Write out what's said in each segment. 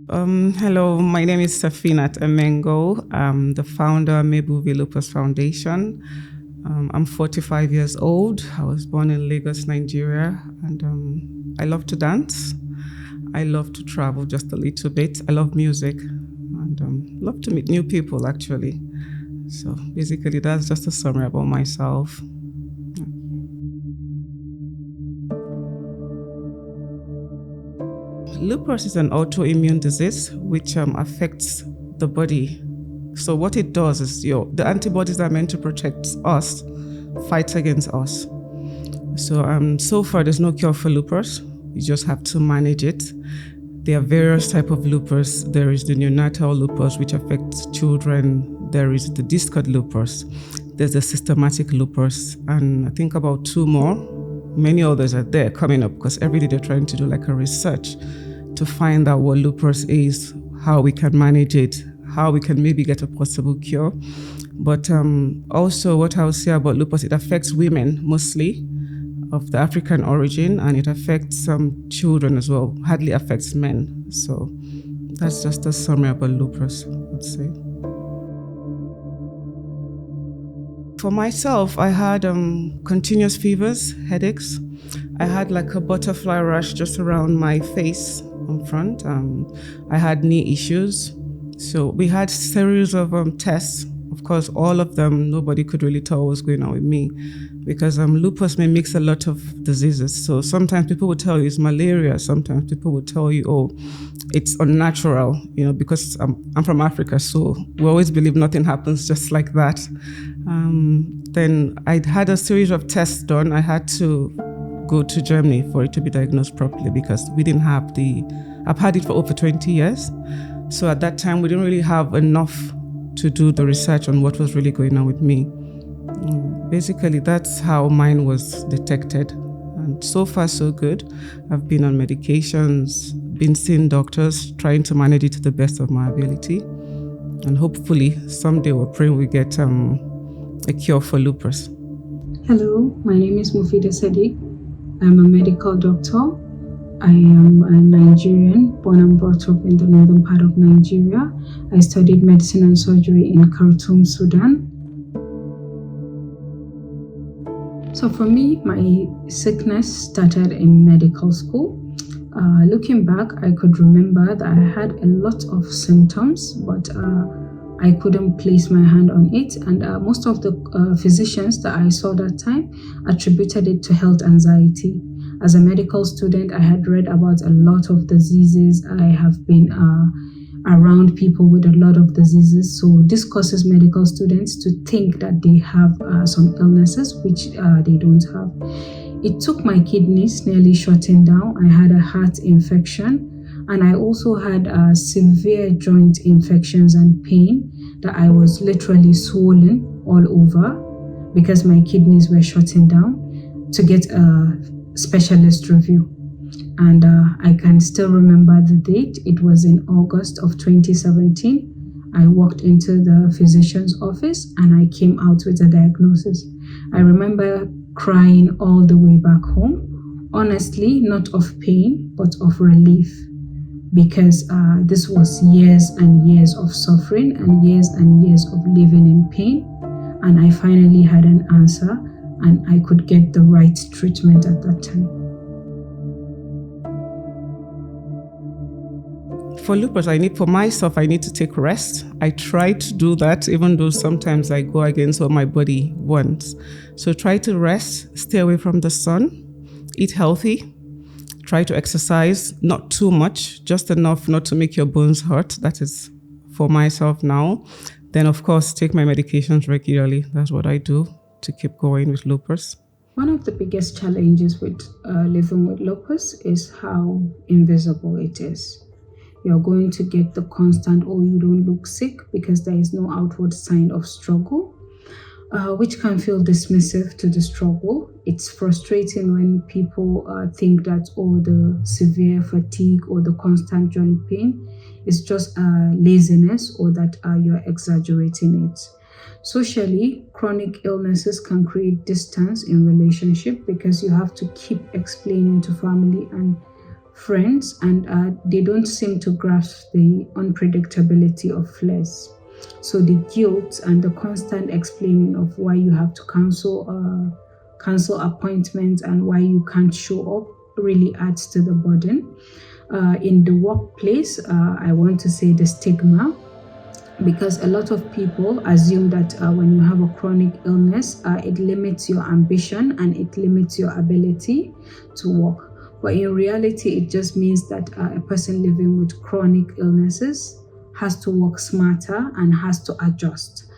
Hello, my name is Safinat Emengo. I'm the founder of Mebuvi Lupus Foundation. I'm 45 years old. I was born in Lagos, Nigeria, and I love to dance. I love to travel just a little bit. I love music and love to meet new people, actually. So basically, that's just a summary about myself. Lupus is an autoimmune disease which affects the body. So what it does is the antibodies that are meant to protect us fight against us. So far there's no cure for lupus. You just have to manage it. There are various types of lupus. There is the neonatal lupus, which affects children. There is the discoid lupus. There's the systematic lupus, and I think about two more. Many others are there coming up because every day they're trying to do like a research to find out what lupus is, how we can manage it, how we can maybe get a possible cure. But also what I would say about lupus, it affects women mostly of the African origin, and it affects some children as well, hardly affects men. So that's just a summary about lupus, I'd say. For myself, I had continuous fevers, headaches. I had like a butterfly rash just around my face in front. I had knee issues. So we had series of tests. Of course, all of them, nobody could really tell what was going on with me because lupus may mix a lot of diseases. So sometimes people will tell you it's malaria. Sometimes people will tell you, oh, it's unnatural, because I'm from Africa. So we always believe nothing happens just like that. Then I had a series of tests done. I had to go to Germany for it to be diagnosed properly because we didn't have I've had it for over 20 years. So at that time, we didn't really have enough to do the research on what was really going on with me. Basically, that's how mine was detected. And so far, so good. I've been on medications, been seeing doctors, trying to manage it to the best of my ability. And hopefully, someday we're praying we get a cure for lupus. Hello, my name is Mufida Sadiq. I'm a medical doctor. I am a Nigerian, born and brought up in the northern part of Nigeria. I studied medicine and surgery in Khartoum, Sudan. So for me, my sickness started in medical school. Looking back, I could remember that I had a lot of symptoms, but I couldn't place my hand on it. And most of the physicians that I saw that time attributed it to health anxiety. As a medical student, I had read about a lot of diseases. I have been around people with a lot of diseases. So this causes medical students to think that they have some illnesses, which they don't have. It took my kidneys nearly shutting down. I had a heart infection. And I also had severe joint infections and pain that I was literally swollen all over because my kidneys were shutting down to get a specialist review. And I can still remember the date. It was in August of 2017. I walked into the physician's office and I came out with a diagnosis. I remember crying all the way back home. Honestly, not of pain, but of relief. Because this was years and years of suffering and years of living in pain. And I finally had an answer and I could get the right treatment at that time. For lupus, I need to take rest. I try to do that, even though sometimes I go against what my body wants. So try to rest, stay away from the sun, eat healthy, try to exercise, not too much, just enough not to make your bones hurt. That is for myself now. Then, of course, take my medications regularly. That's what I do to keep going with lupus. One of the biggest challenges with living with lupus is how invisible it is. You're going to get the constant, oh, you don't look sick, because there is no outward sign of struggle. Which can feel dismissive to the struggle. It's frustrating when people think that, the severe fatigue or the constant joint pain is just laziness or that you're exaggerating it. Socially, chronic illnesses can create distance in relationship because you have to keep explaining to family and friends, and they don't seem to grasp the unpredictability of flares. So the guilt and the constant explaining of why you have to cancel appointments and why you can't show up really adds to the burden. In the workplace, I want to say the stigma, because a lot of people assume that when you have a chronic illness, it limits your ambition and it limits your ability to work. But in reality, it just means that a person living with chronic illnesses has to work smarter and has to adjust.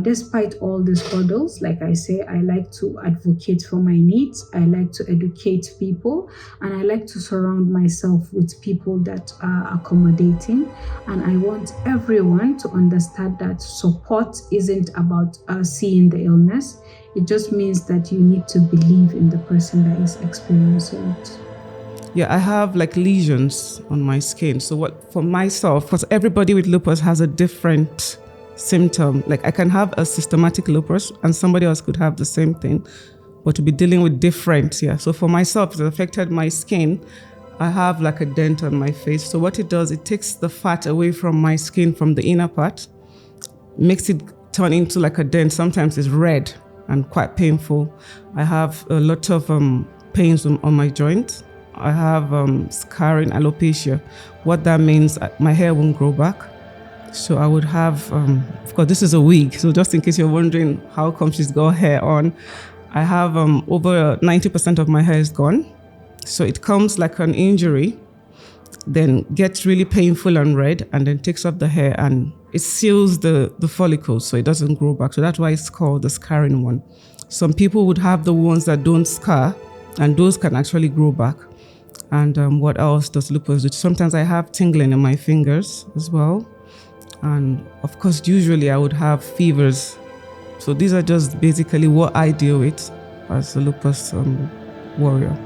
Despite all these hurdles, like I say, I like to advocate for my needs. I like to educate people, and I like to surround myself with people that are accommodating. And I want everyone to understand that support isn't about seeing the illness. It just means that you need to believe in the person that is experiencing it. Yeah, I have like lesions on my skin. So what for myself, because everybody with lupus has a different symptom. Like I can have a systematic lupus and somebody else could have the same thing, but to be dealing with different. Yeah. So for myself, it affected my skin. I have like a dent on my face. So what it does, it takes the fat away from my skin from the inner part, makes it turn into like a dent. Sometimes it's red and quite painful. I have a lot of pains on my joints. I have scarring, alopecia. What that means, my hair won't grow back. So I would have, of course, this is a wig. So just in case you're wondering how come she's got hair on, I have over 90% of my hair is gone. So it comes like an injury, then gets really painful and red, and then takes up the hair and it seals the follicles so it doesn't grow back. So that's why it's called the scarring one. Some people would have the ones that don't scar, and those can actually grow back. And what else does lupus do? Sometimes I have tingling in my fingers as well. And of course, usually I would have fevers. So these are just basically what I deal with as a lupus warrior.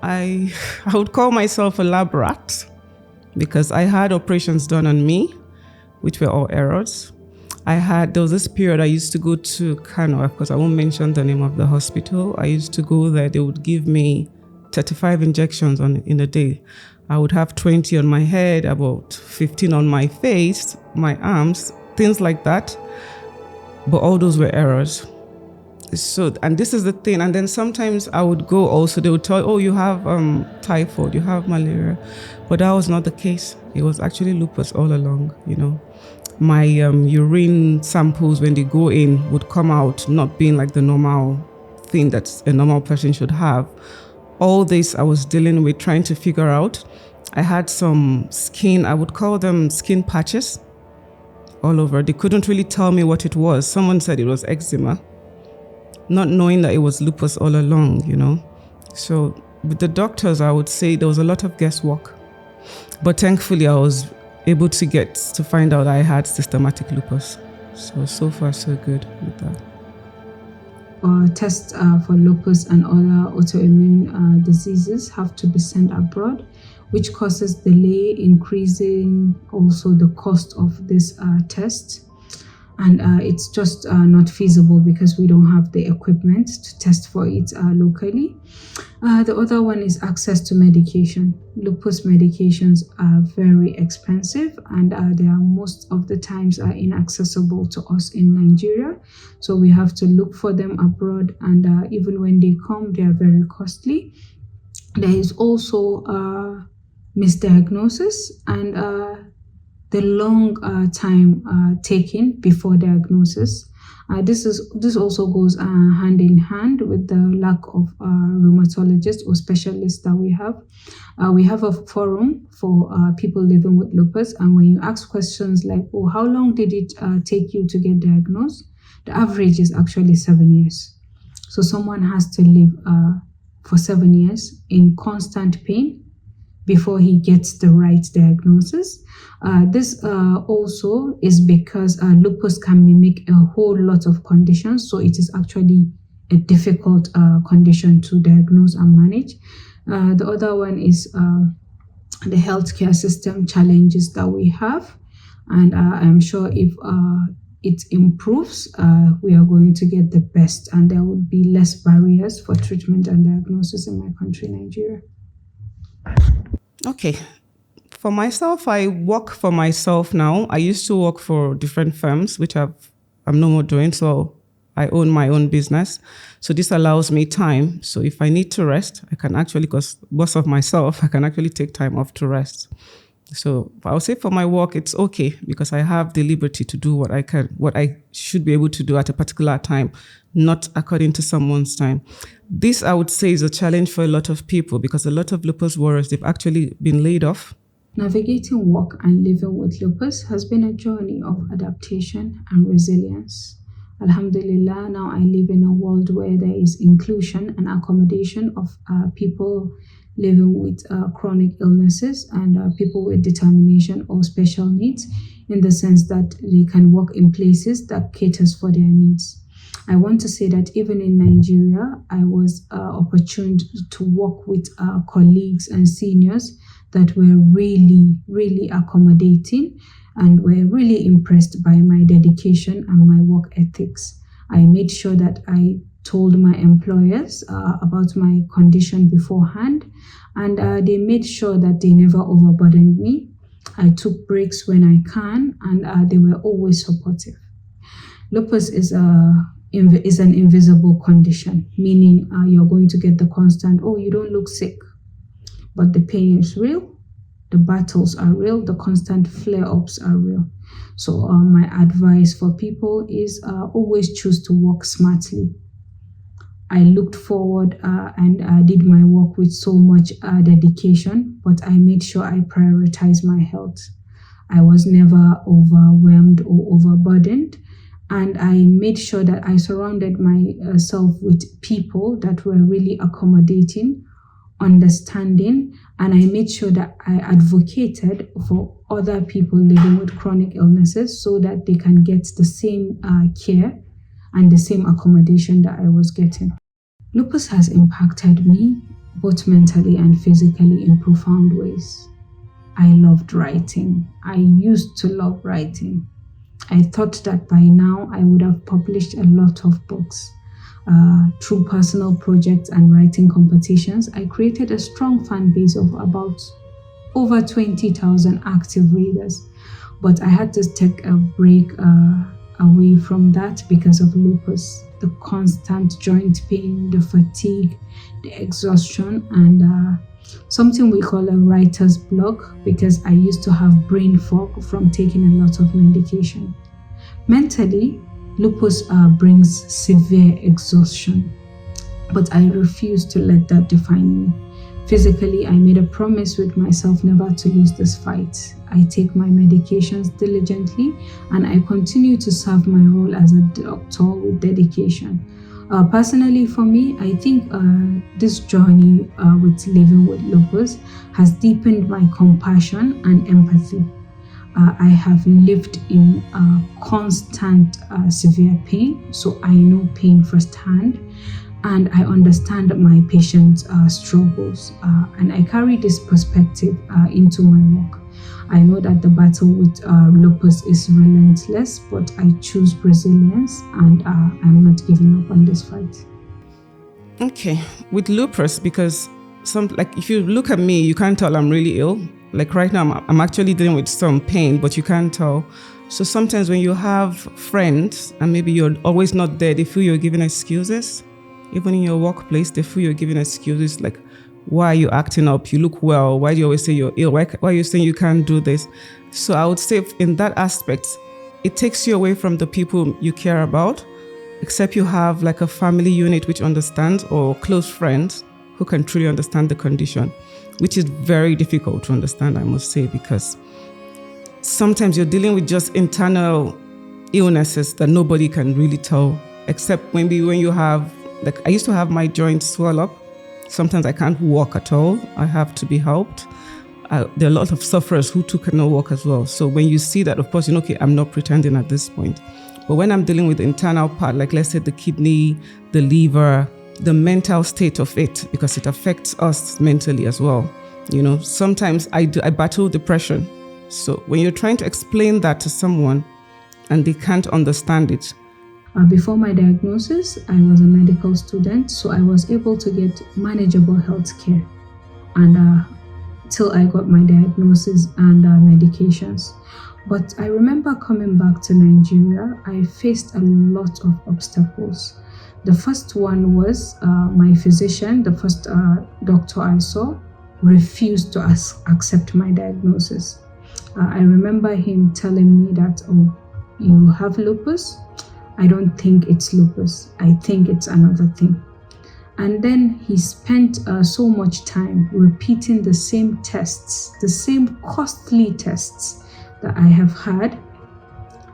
I would call myself a lab rat because I had operations done on me, which were all errors. There was this period I used to go to Kano, because I won't mention the name of the hospital. I used to go there. They would give me 35 injections in a day. I would have 20 on my head, about 15 on my face, my arms, things like that. But all those were errors. So, and this is the thing. And then sometimes I would go also, they would tell, oh, you have typhoid, you have malaria. But that was not the case. It was actually lupus all along, you know. My urine samples, when they go in, would come out not being like the normal thing that a normal person should have. All this I was dealing with, trying to figure out. I had some skin, I would call them skin patches all over. They couldn't really tell me what it was. Someone said it was eczema, not knowing that it was lupus all along, you know. So with the doctors, I would say there was a lot of guesswork. But thankfully, I was able to find out I had systematic lupus. So far, so good with that. Tests for lupus and other autoimmune diseases have to be sent abroad, which causes delay, increasing also the cost of this test. And it's just not feasible because we don't have the equipment to test for it locally. The other one is access to medication. Lupus medications are very expensive, and they are most of the times are inaccessible to us in Nigeria. So we have to look for them abroad, and even when they come, they are very costly. There is also misdiagnosis and the long time taken before diagnosis. This also goes hand in hand with the lack of rheumatologists or specialists that we have. We have a forum for people living with lupus, and when you ask questions like, oh, how long did it take you to get diagnosed? The average is actually 7 years. So someone has to live for 7 years in constant pain before he gets the right diagnosis. This also is because lupus can mimic a whole lot of conditions, so it is actually a difficult condition to diagnose and manage. The other one is the healthcare system challenges that we have, and I'm sure if it improves, we are going to get the best, and there will be less barriers for treatment and diagnosis in my country, Nigeria. Okay. For myself, I work for myself now. I used to work for different firms, which I'm no more doing. So I own my own business. So this allows me time. So if I need to rest, I can actually, because boss of myself, I can actually take time off to rest. So I would say for my work, it's okay because I have the liberty to do what I should be able to do at a particular time, not according to someone's time. This, I would say, is a challenge for a lot of people because a lot of lupus warriors, they've actually been laid off. Navigating work and living with lupus has been a journey of adaptation and resilience. Alhamdulillah, now I live in a world where there is inclusion and accommodation of people living with chronic illnesses and people with determination or special needs, in the sense that they can work in places that caters for their needs. I want to say that even in Nigeria, I was opportuned to work with colleagues and seniors that were really, really accommodating and were really impressed by my dedication and my work ethics. I made sure that I told my employers about my condition beforehand, and they made sure that they never overburdened me. I took breaks when I can, and they were always supportive. Lupus is an invisible condition, meaning you're going to get the constant, oh, you don't look sick. But the pain is real, the battles are real, the constant flare-ups are real. So my advice for people is always choose to work smartly. I looked forward and did my work with so much dedication, but I made sure I prioritized my health. I was never overwhelmed or overburdened, and I made sure that I surrounded myself with people that were really accommodating, understanding, and I made sure that I advocated for other people living with chronic illnesses so that they can get the same care and the same accommodation that I was getting. Lupus has impacted me both mentally and physically in profound ways. I loved writing. I used to love writing. I thought that by now I would have published a lot of books. Through personal projects and writing competitions, I created a strong fan base of about over 20,000 active readers. But I had to take a break away from that because of lupus, the constant joint pain, the fatigue, the exhaustion, and something we call a writer's block, because I used to have brain fog from taking a lot of medication. Mentally, lupus brings severe exhaustion, but I refuse to let that define me. Physically, I made a promise with myself never to lose this fight. I take my medications diligently, and I continue to serve my role as a doctor with dedication. Personally, for me, I think this journey with living with lupus has deepened my compassion and empathy. I have lived in constant severe pain, so I know pain firsthand, and I understand my patients' struggles, and I carry this perspective into my work. I know that the battle with lupus is relentless, but I choose resilience, and I'm not giving up on this fight. Okay, with lupus, because if you look at me, you can't tell I'm really ill. Like right now, I'm actually dealing with some pain, but you can't tell. So sometimes when you have friends and maybe you're always not there, they feel you're giving excuses. Even in your workplace, they feel you're giving excuses like, why are you acting up? You look well. Why do you always say you're ill? Why are you saying you can't do this? So I would say in that aspect, it takes you away from the people you care about, except you have like a family unit which understands, or close friends who can truly understand the condition, which is very difficult to understand, I must say, because sometimes you're dealing with just internal illnesses that nobody can really tell, except maybe when you have, like I used to have my joints swell up. Sometimes I can't walk at all. I have to be helped. There are a lot of sufferers who too cannot walk as well. So when you see that, of course, okay, I'm not pretending at this point. But when I'm dealing with the internal part, like let's say the kidney, the liver, the mental state of it, because it affects us mentally as well. Sometimes I battle depression. So when you're trying to explain that to someone, and they can't understand it. Before my diagnosis, I was a medical student, so I was able to get manageable health care and till I got my diagnosis and medications. But I remember coming back to Nigeria, I faced a lot of obstacles. The first one was my physician, the first doctor I saw, refused to accept my diagnosis. I remember him telling me that, oh, you have lupus? I don't think it's lupus. I think it's another thing. And then he spent so much time repeating the same tests, the same costly tests that I have had,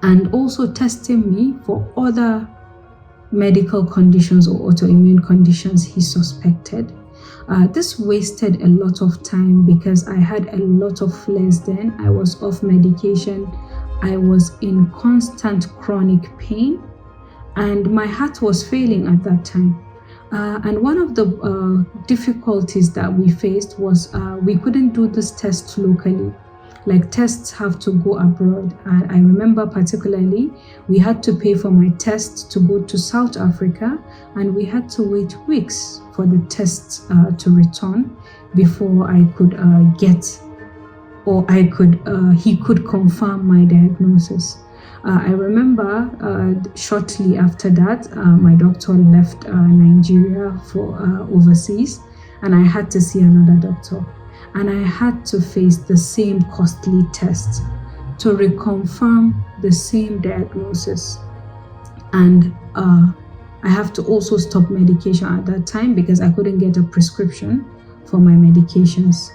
and also testing me for other medical conditions or autoimmune conditions he suspected. This wasted a lot of time because I had a lot of flares then. I was off medication. I was in constant chronic pain, and my heart was failing at that time. And one of the difficulties that we faced was we couldn't do this test locally. Like, tests have to go abroad. And I remember particularly we had to pay for my test to go to South Africa, and we had to wait weeks for the test to return before I could he could confirm my diagnosis. I remember shortly after that, my doctor left Nigeria for overseas, and I had to see another doctor. And I had to face the same costly test to reconfirm the same diagnosis. And I have to also stop medication at that time because I couldn't get a prescription for my medications.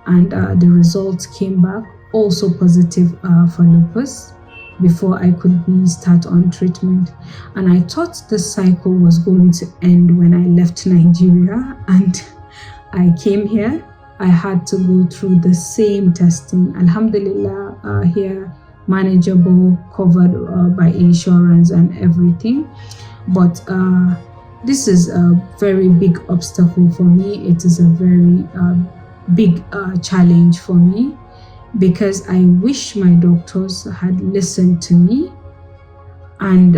And the results came back also positive for lupus before I could start on treatment. And I thought the cycle was going to end when I left Nigeria and I came here. I had to go through the same testing. Alhamdulillah, here manageable, covered by insurance and everything. But this is a very big obstacle for me. It is a very big challenge for me because I wish my doctors had listened to me and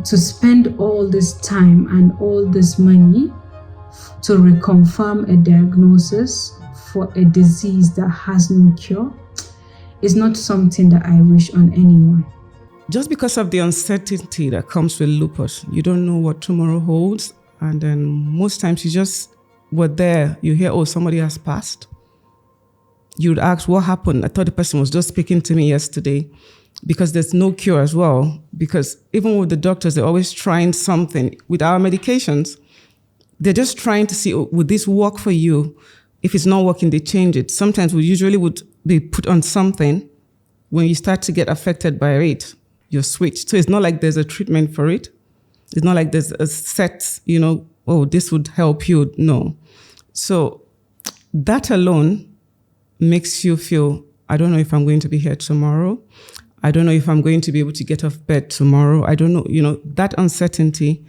to spend all this time and all this money to reconfirm a diagnosis for a disease that has no cure is not something that I wish on anyone. Just because of the uncertainty that comes with lupus, you don't know what tomorrow holds. And then most times you just were there, you hear, oh, somebody has passed. You'd ask, what happened? I thought the person was just speaking to me yesterday, because there's no cure as well. Because even with the doctors, they're always trying something. With our medications, they're just trying to see, oh, would this work for you? If it's not working, they change it. Sometimes they put on something. When you start to get affected by it, you're switched. So it's not like there's a treatment for it. It's not like there's a set, oh, this would help you. No. So that alone makes you feel, I don't know if I'm going to be here tomorrow. I don't know if I'm going to be able to get off bed tomorrow. I don't know, that uncertainty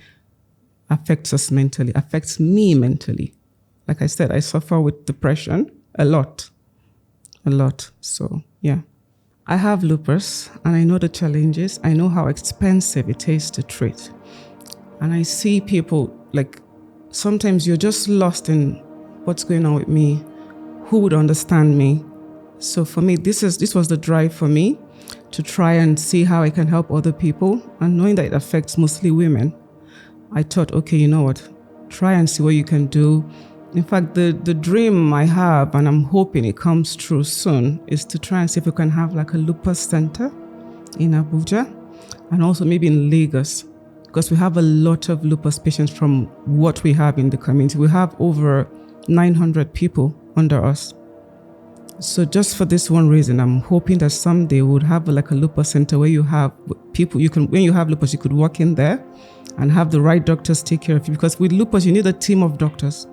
affects us mentally, affects me mentally. Like I said, I suffer with depression a lot. So, yeah. I have lupus and I know the challenges. I know how expensive it is to treat. And I see people, like, sometimes you're just lost in what's going on with me. Who would understand me? So for me, this was the drive for me to try and see how I can help other people. And knowing that it affects mostly women, I thought, okay, you know what? Try and see what you can do. In fact, the dream I have, and I'm hoping it comes true soon, is to try and see if we can have like a lupus center in Abuja and also maybe in Lagos, because we have a lot of lupus patients from what we have in the community. We have over 900 people under us. So just for this one reason, I'm hoping that someday we would have like a lupus center where you have people, when you have lupus, you could walk in there and have the right doctors take care of you. Because with lupus, you need a team of doctors.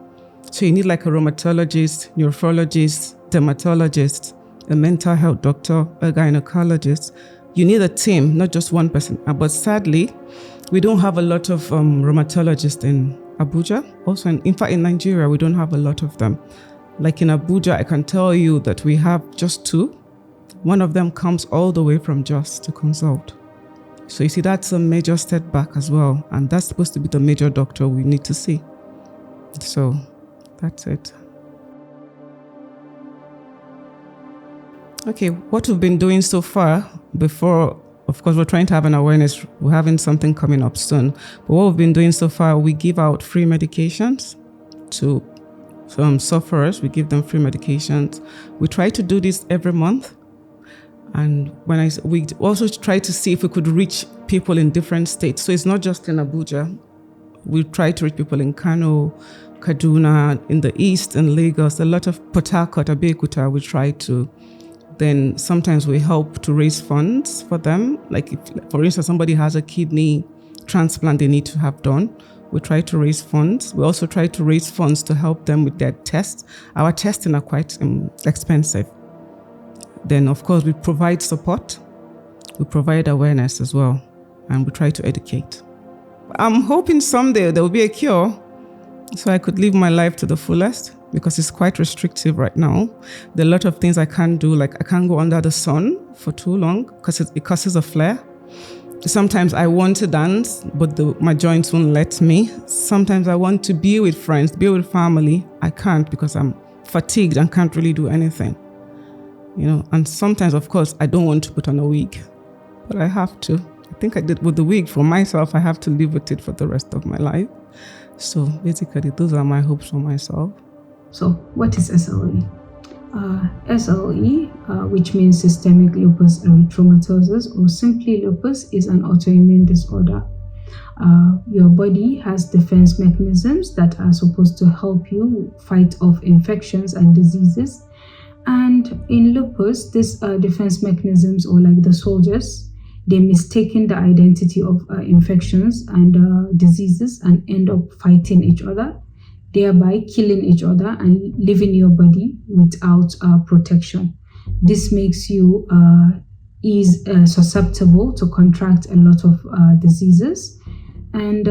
So you need like a rheumatologist, nephrologist, dermatologist, a mental health doctor, a gynecologist. You need a team, not just one person. But sadly, we don't have a lot of rheumatologists in Abuja. Also, in fact, in Nigeria, we don't have a lot of them. Like in Abuja, I can tell you that we have just 2. One of them comes all the way from Jos to consult. So you see, that's a major step back as well. And that's supposed to be the major doctor we need to see. So that's it. Okay, what we've been doing so far before, of course, we're trying to have an awareness. We're having something coming up soon. But what we've been doing so far, we give out free medications to sufferers. We give them free medications. We try to do this every month. And we also try to see if we could reach people in different states. So it's not just in Abuja. We try to reach people in Kano, Kaduna, in the east, in Lagos, a lot of Port Harcourt, Abeokuta. We try to. Then sometimes we help to raise funds for them. Like if, for instance, somebody has a kidney transplant they need to have done, we try to raise funds. We also try to raise funds to help them with their tests. Our testing are quite expensive. Then, of course, we provide support. We provide awareness as well. And we try to educate. I'm hoping someday there will be a cure so I could live my life to the fullest, because it's quite restrictive right now. There are a lot of things I can't do, like I can't go under the sun for too long because it causes a flare. Sometimes I want to dance, but my joints won't let me. Sometimes I want to be with friends, be with family. I can't because I'm fatigued and can't really do anything. And sometimes, of course, I don't want to put on a wig, but I have to. I think I did with the wig for myself. I have to live with it for the rest of my life. So basically, those are my hopes for myself. So what is SLE? SLE, which means systemic lupus erythematosus, or simply lupus, is an autoimmune disorder. Your body has defense mechanisms that are supposed to help you fight off infections and diseases. And in lupus, these defense mechanisms, or like the soldiers, they mistaken the identity of infections and diseases and end up fighting each other, thereby killing each other and leaving your body without protection. This makes you susceptible to contract a lot of diseases, and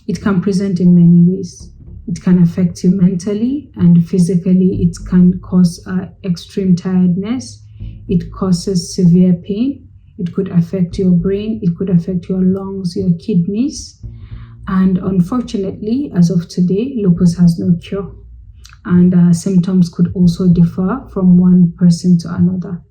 it can present in many ways. It can affect you mentally and physically. It can cause extreme tiredness. It causes severe pain. It could affect your brain. It could affect your lungs, your kidneys. And unfortunately, as of today, lupus has no cure. And symptoms could also differ from one person to another.